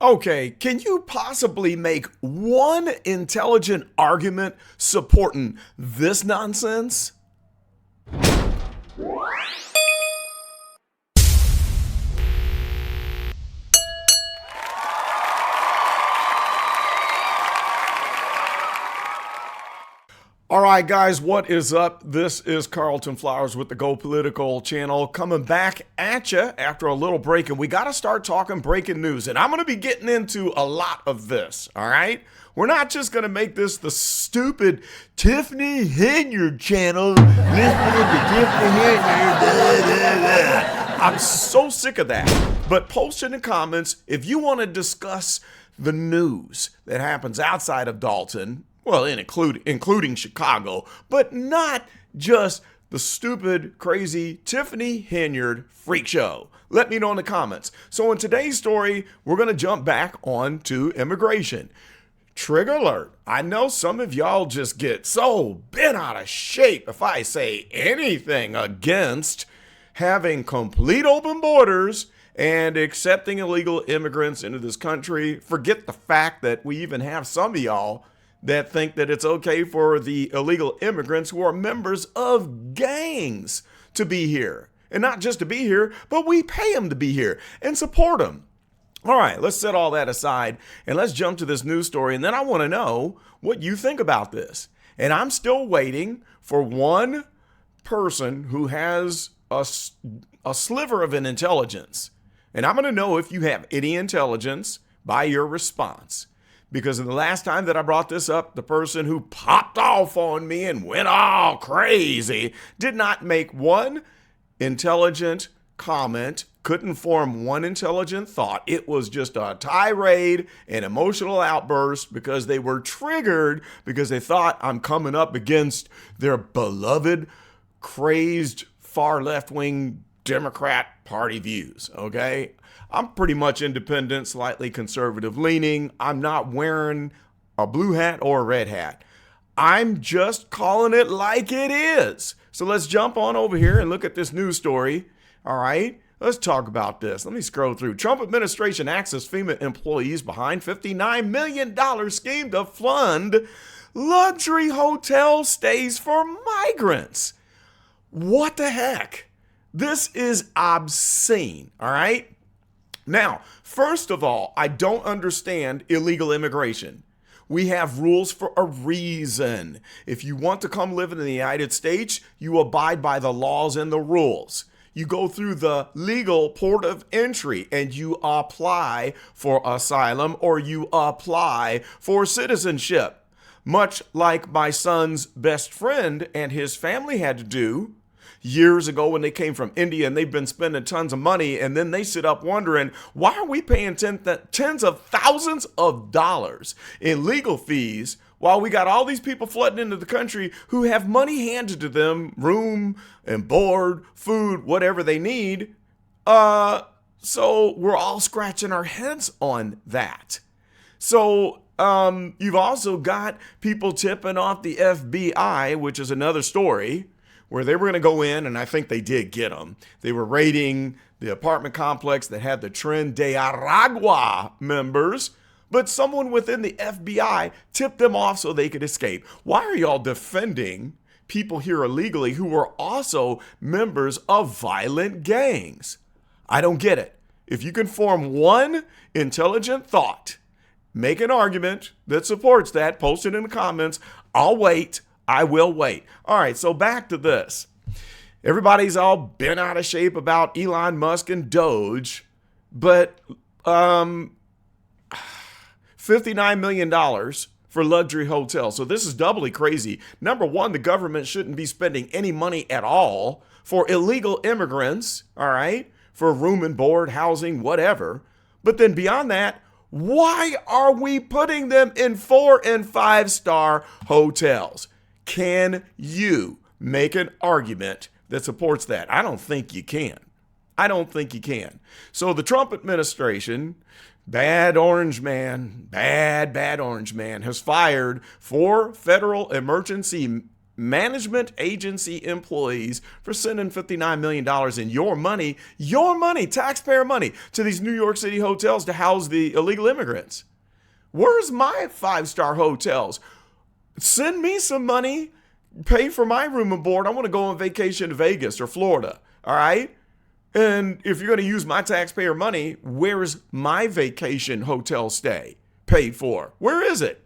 Okay, can you possibly make one intelligent argument supporting this nonsense? All right, guys, what is up? This is Carlton Flowers with the Go Political channel coming back at you after a little break, and we got to start talking breaking news. And I'm going to be getting into a lot of this, all right? We're not just going to make this the stupid Tiffany Henyard channel. Listening to Tiffany Henyard. I'm so sick of that. But post in the comments if you want to discuss the news that happens outside of Dalton. Well, including Chicago, but not just the stupid, crazy Tiffany Henyard freak show. Let me know in the comments. So in today's story, we're going to jump back on to immigration. Trigger alert. I know some of y'all just get so bent out of shape if I say anything against having complete open borders and accepting illegal immigrants into this country. Forget the fact that we even have some of y'all that think that it's okay for the illegal immigrants who are members of gangs to be here. And not just to be here, but we pay them to be here and support them. All right, let's set all that aside and let's jump to this news story. And then I want to know what you think about this. And I'm still waiting for one person who has a sliver of an intelligence. And I'm going to know if you have any intelligence by your response. Because in the last time that I brought this up, the person who popped off on me and went all crazy did not make one intelligent comment, couldn't form one intelligent thought. It was just a tirade, an emotional outburst because they were triggered because they thought I'm coming up against their beloved, crazed, far left-wing Democrat Party views, okay? I'm pretty much independent, slightly conservative leaning. I'm not wearing a blue hat or a red hat. I'm just calling it like it is. So let's jump on over here and look at this news story. All right, let's talk about this. Let me scroll through. Trump administration axes FEMA employees behind $59 million scheme to fund luxury hotel stays for migrants. What the heck? This is obscene, all right? Now, first of all, I don't understand illegal immigration. We have rules for a reason. If you want to come live in the United States, you abide by the laws and the rules. You go through the legal port of entry and you apply for asylum or you apply for citizenship. Much like my son's best friend and his family had to do years ago when they came from India and they've been spending tons of money, and then they sit up wondering, why are we paying tens of thousands of dollars in legal fees while we got all these people flooding into the country who have money handed to them, room and board, food, whatever they need. So we're all scratching our heads on that. So you've also got people tipping off the FBI, which is another story, where they were going to go in, and I think they did get them. They were raiding the apartment complex that had the Tren de Aragua members, but someone within the FBI tipped them off so they could escape. Why are y'all defending people here illegally who are also members of violent gangs? I don't get it. If you can form one intelligent thought, make an argument that supports that, post it in the comments. I'll wait. I will wait. All right, so back to this. Everybody's all bent out of shape about Elon Musk and Doge, but $59 million for luxury hotels. So this is doubly crazy. Number one, the government shouldn't be spending any money at all for illegal immigrants, all right, for room and board, housing, whatever. But then beyond that, why are we putting them in 4- and 5-star hotels? Can you make an argument that supports that? I don't think you can. I don't think you can. So the Trump administration, bad orange man, has fired 4 federal emergency management agency employees for sending $59 million in your money, taxpayer money, to these New York City hotels to house the illegal immigrants. Where's my five-star hotels? Send me some money, pay for my room and board. I want to go on vacation to Vegas or Florida, all right? And if you're going to use my taxpayer money, where's my vacation hotel stay paid for? Where is it?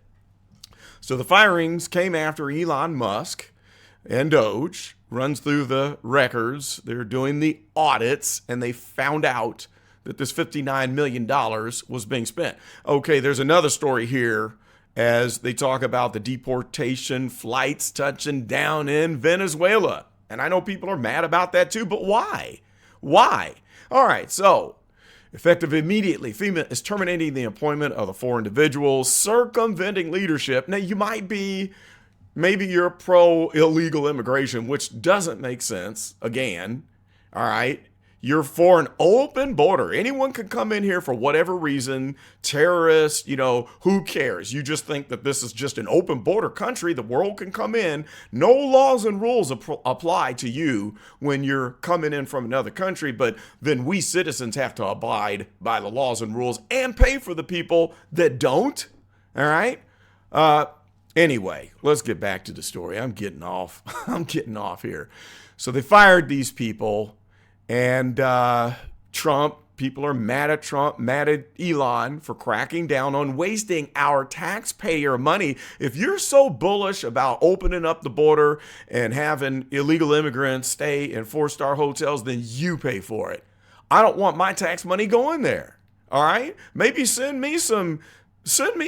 So the firings came after Elon Musk and Doge. Runs through the records. They're doing the audits, and they found out that this $59 million was being spent. Okay, there's another story here as they talk about the deportation flights touching down in Venezuela. And I know people are mad about that too, but why? Why? All right, so effective immediately, FEMA is terminating the employment of the four individuals circumventing leadership. Now, maybe you're pro-illegal immigration, which doesn't make sense, again, all right? You're for an open border. Anyone can come in here for whatever reason, terrorists, who cares? You just think that this is just an open border country. The world can come in. No laws and rules apply to you when you're coming in from another country, but then we citizens have to abide by the laws and rules and pay for the people that don't, all right? Anyway, let's get back to the story. I'm getting off. Here. So they fired these people. And people are mad at Trump, mad at Elon for cracking down on wasting our taxpayer money. If you're so bullish about opening up the border and having illegal immigrants stay in four-star hotels, then you pay for it. I don't want my tax money going there. All right? Maybe send me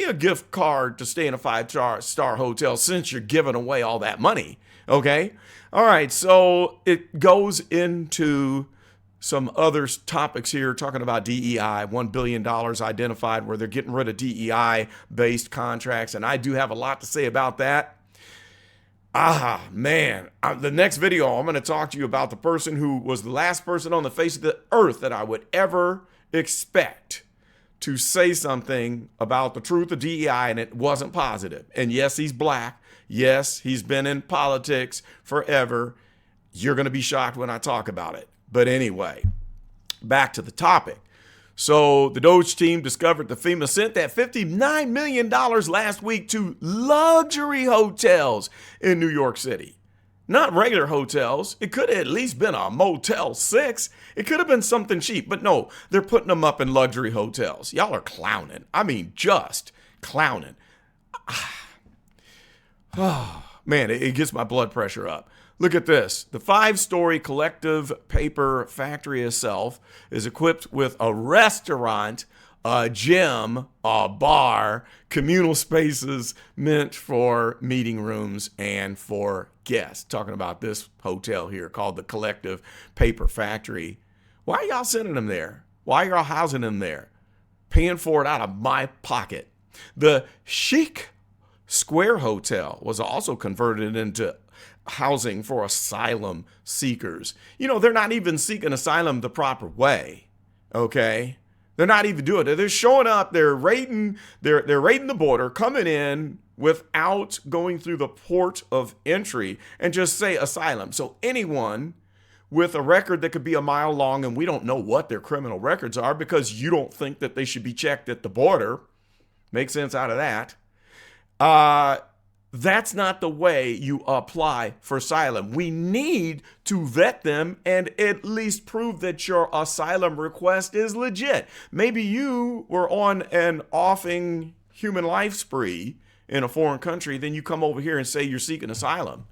a gift card to stay in a five-star hotel since you're giving away all that money. Okay? All right, so it goes into some other topics here, talking about DEI, $1 billion identified where they're getting rid of DEI-based contracts, and I do have a lot to say about that. The next video, I'm going to talk to you about the person who was the last person on the face of the earth that I would ever expect to say something about the truth of DEI, and it wasn't positive. And yes, he's black. Yes, he's been in politics forever. You're going to be shocked when I talk about it. But anyway, back to the topic. So the Doge team discovered that FEMA sent that $59 million last week to luxury hotels in New York City. Not regular hotels. It could have at least been a Motel 6. It could have been something cheap. But no, they're putting them up in luxury hotels. Y'all are clowning. I mean, just clowning. Oh, man, it gets my blood pressure up. Look at this. The 5-story collective paper factory itself is equipped with a restaurant, a gym, a bar, communal spaces meant for meeting rooms and for guests. Talking about this hotel here called the Collective Paper Factory. Why are y'all sending them there? Why are y'all housing them there? Paying for it out of my pocket. The Chic Square Hotel was also converted into housing for asylum seekers. They're not even seeking asylum the proper way, okay? They're not even doing it. They're showing up, they're raiding the border, coming in without going through the port of entry and just say asylum. So anyone with a record that could be a mile long, and we don't know what their criminal records are because you don't think that they should be checked at the border. Make sense out of that. That's not the way you apply for asylum. We need to vet them and at least prove that your asylum request is legit. Maybe you were on an offing human life spree in a foreign country, then you come over here and say you're seeking asylum.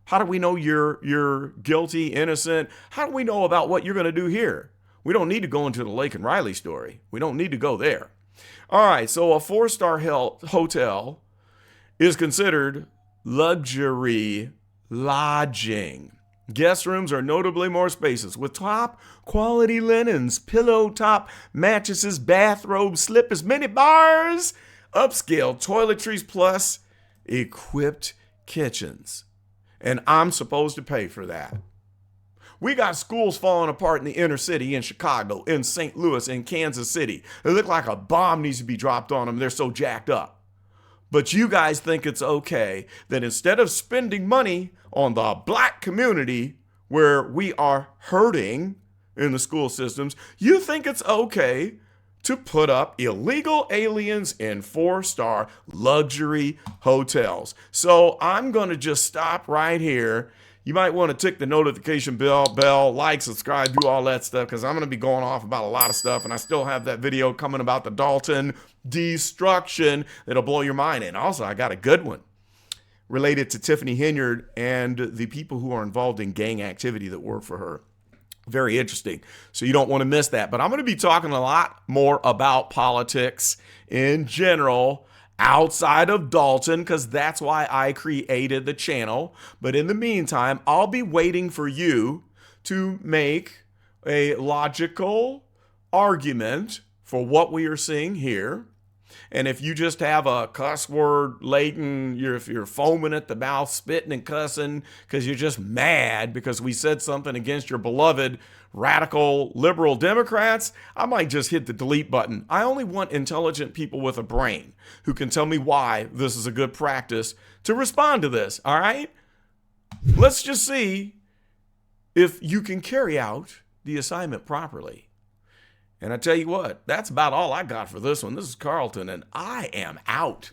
How do we know you're guilty, innocent? How do we know about what you're going to do here? We don't need to go into the Lake and Riley story. We don't need to go there. All right, so a 4-star hotel is considered luxury lodging. Guest rooms are notably more spacious with top quality linens, pillow top mattresses, bathrobes, slippers, mini bars, upscale toiletries, plus equipped kitchens. And I'm supposed to pay for that. We got schools falling apart in the inner city in Chicago, in St. Louis, in Kansas City. They look like a bomb needs to be dropped on them. They're so jacked up. But you guys think it's okay that instead of spending money on the black community where we are hurting in the school systems, you think it's okay to put up illegal aliens in 4-star luxury hotels. So I'm going to just stop right here. You might want to tick the notification bell, like, subscribe, do all that stuff, because I'm going to be going off about a lot of stuff, and I still have that video coming about the Dalton destruction that'll blow your mind. And also, I got a good one related to Tiffany Henyard and the people who are involved in gang activity that work for her. Very interesting. So you don't want to miss that. But I'm going to be talking a lot more about politics in general outside of Dalton, because that's why I created the channel. But in the meantime, I'll be waiting for you to make a logical argument for what we are seeing here. And if you just have a cuss word laden, if you're foaming at the mouth, spitting and cussing because you're just mad because we said something against your beloved radical liberal Democrats, I might just hit the delete button. I only want intelligent people with a brain who can tell me why this is a good practice to respond to this, all right? Let's just see if you can carry out the assignment properly. And I tell you what, that's about all I got for this one. This is Carlton, and I am out.